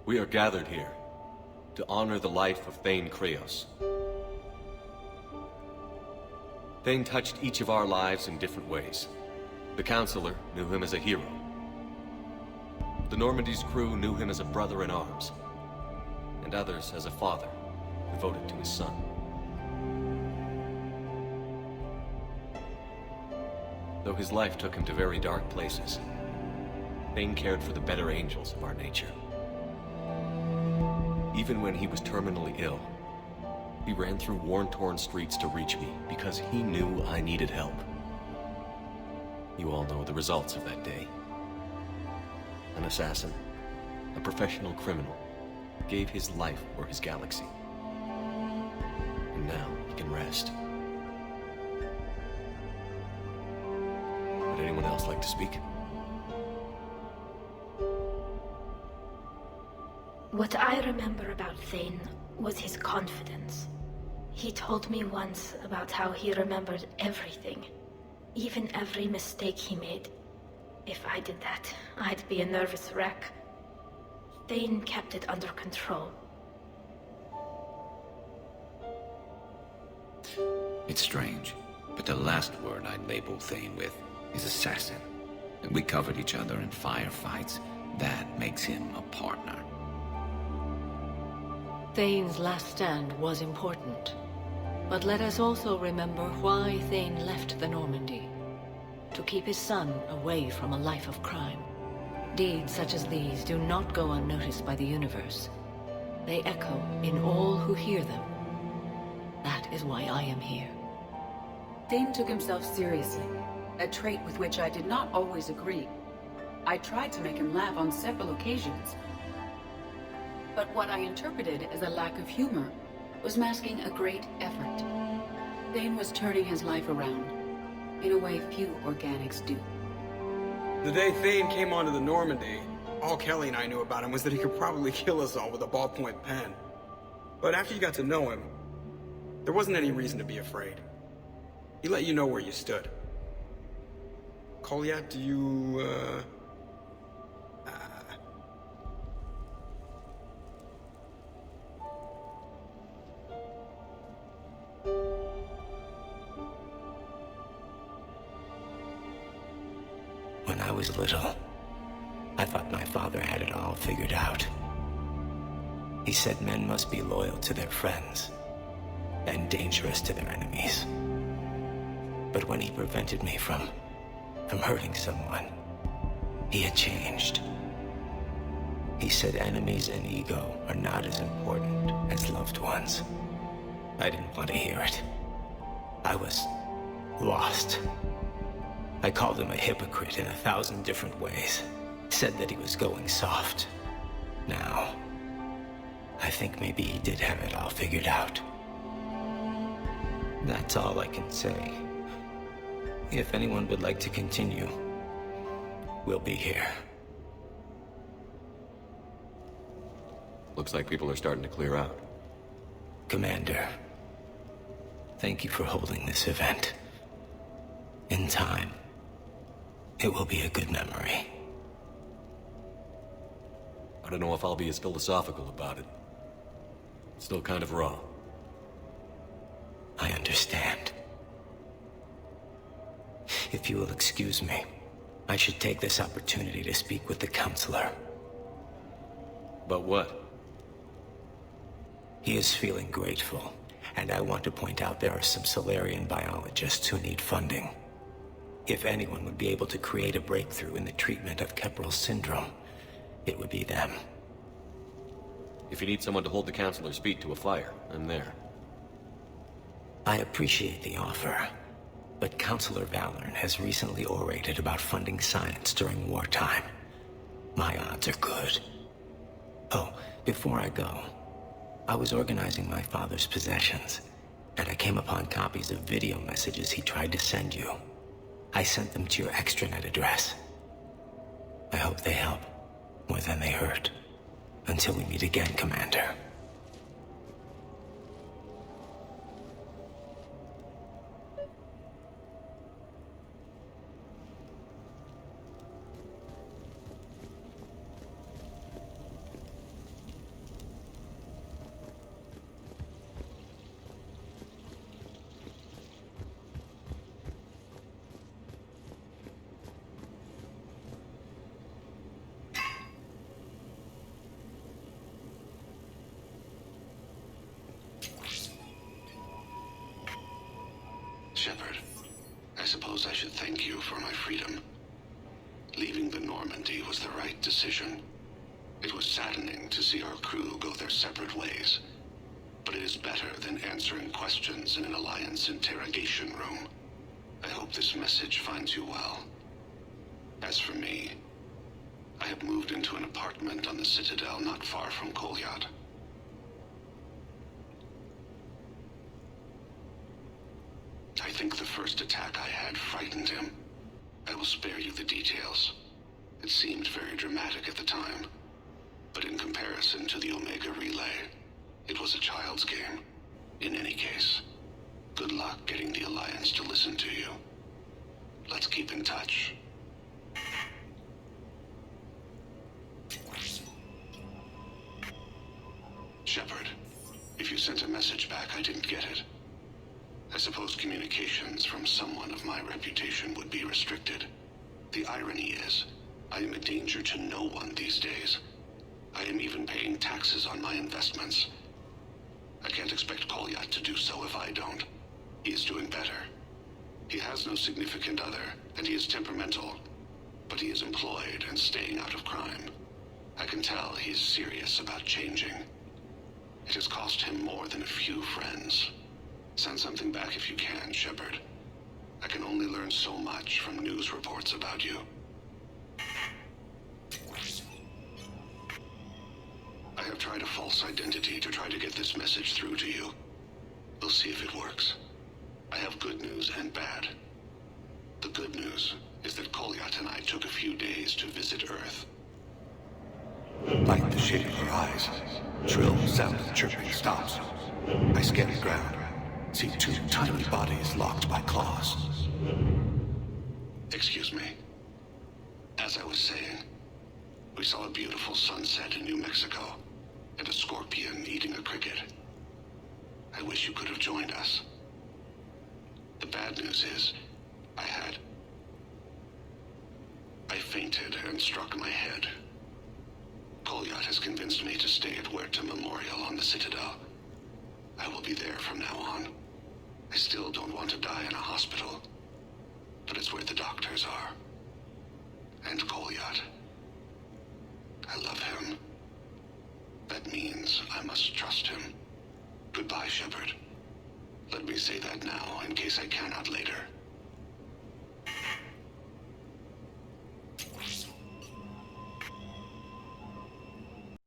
We are gathered here to honor the life of Thane Kreos. Thane touched each of our lives in different ways. The Counselor knew him as a hero. The Normandy's crew knew him as a brother in arms, and others as a father devoted to his son. Though his life took him to very dark places, Thane cared for the better angels of our nature. Even when he was terminally ill, he ran through worn-torn streets to reach me because he knew I needed help. You all know the results of that day. An assassin, a professional criminal, gave his life for his galaxy. And now he can rest. Would anyone else like to speak? What I remember about Thane was his confidence. He told me once about how he remembered everything, even every mistake he made. If I did that, I'd be a nervous wreck. Thane kept it under control. It's strange, but the last word I'd label Thane with is assassin. And we covered each other in firefights. That makes him a partner. Thane's last stand was important. But let us also remember why Thane left the Normandy. To keep his son away from a life of crime. Deeds such as these do not go unnoticed by the universe. They echo in all who hear them. That is why I am here. Thane took himself seriously, a trait with which I did not always agree. I tried to make him laugh on several occasions. But what I interpreted as a lack of humor was masking a great effort. Thane was turning his life around, in a way few organics do. The day Thane came onto the Normandy, all Kelly and I knew about him was that he could probably kill us all with a ballpoint pen. But after you got to know him, there wasn't any reason to be afraid. He let you know where you stood. Kolya, do you, When I was little, I thought my father had it all figured out. He said men must be loyal to their friends and dangerous to their enemies. But when he prevented me from hurting someone, he had changed. He said enemies and ego are not as important as loved ones. I didn't want to hear it. I was lost. I called him a hypocrite in 1,000 different ways. Said that he was going soft. Now, I think maybe he did have it all figured out. That's all I can say. If anyone would like to continue, we'll be here. Looks like people are starting to clear out. Commander, thank you for holding this event. In time, it will be a good memory. I don't know if I'll be as philosophical about it. It's still kind of raw. I understand. If you will excuse me, I should take this opportunity to speak with the Counselor. But what? He is feeling grateful, and I want to point out there are some Solarian biologists who need funding. If anyone would be able to create a breakthrough in the treatment of Keppel syndrome, it would be them. If you need someone to hold the Counselor's feet to a fire, I'm there. I appreciate the offer, but Counselor Valorn has recently orated about funding science during wartime. My odds are good. Oh, before I go, I was organizing my father's possessions, and I came upon copies of video messages he tried to send you. I sent them to your extranet address. I hope they help, more than they hurt. Until we meet again, Commander. suppose I should thank you for my freedom. Leaving the Normandy was the right decision. It was saddening to see our crew go their separate ways, but it is better than answering questions in an Alliance interrogation room. I hope this message finds you well. As for me, I have moved into an apartment on the Citadel not far from Kolyat. I think the first attack I had frightened him. I will spare you the details. It seemed very dramatic at the time, but in comparison to the Omega Relay, it was a child's game. In any case, good luck getting the Alliance to listen to you. Let's keep in touch. Shepard, if you sent a message back, I didn't get it. I suppose communications from someone of my reputation would be restricted. The irony is, I am a danger to no one these days. I am even paying taxes on my investments. I can't expect Kolyat to do so if I don't. He is doing better. He has no significant other, and he is temperamental, but he is employed and staying out of crime. I can tell he is serious about changing. It has cost him more than a few friends. Send something back if you can, Shepard. I can only learn so much from news reports about you. I have tried a false identity to try to get this message through to you. We'll see if it works. I have good news and bad. The good news is that Kolyat and I took a few days to visit Earth. Light the shade of her eyes. Shrill sound of chirping stops. I scan the ground. See two tiny bodies locked by claws. Excuse me. As I was saying, we saw a beautiful sunset in New Mexico, and a scorpion eating a cricket. I wish you could have joined us. The bad news is, I fainted and struck my head. Kolyat has convinced me to stay at Huerta Memorial on the Citadel. I will be there from now on. I still don't want to die in a hospital, but it's where the doctors are. And Kolyat. I love him. That means I must trust him. Goodbye, Shepard. Let me say that now, in case I can't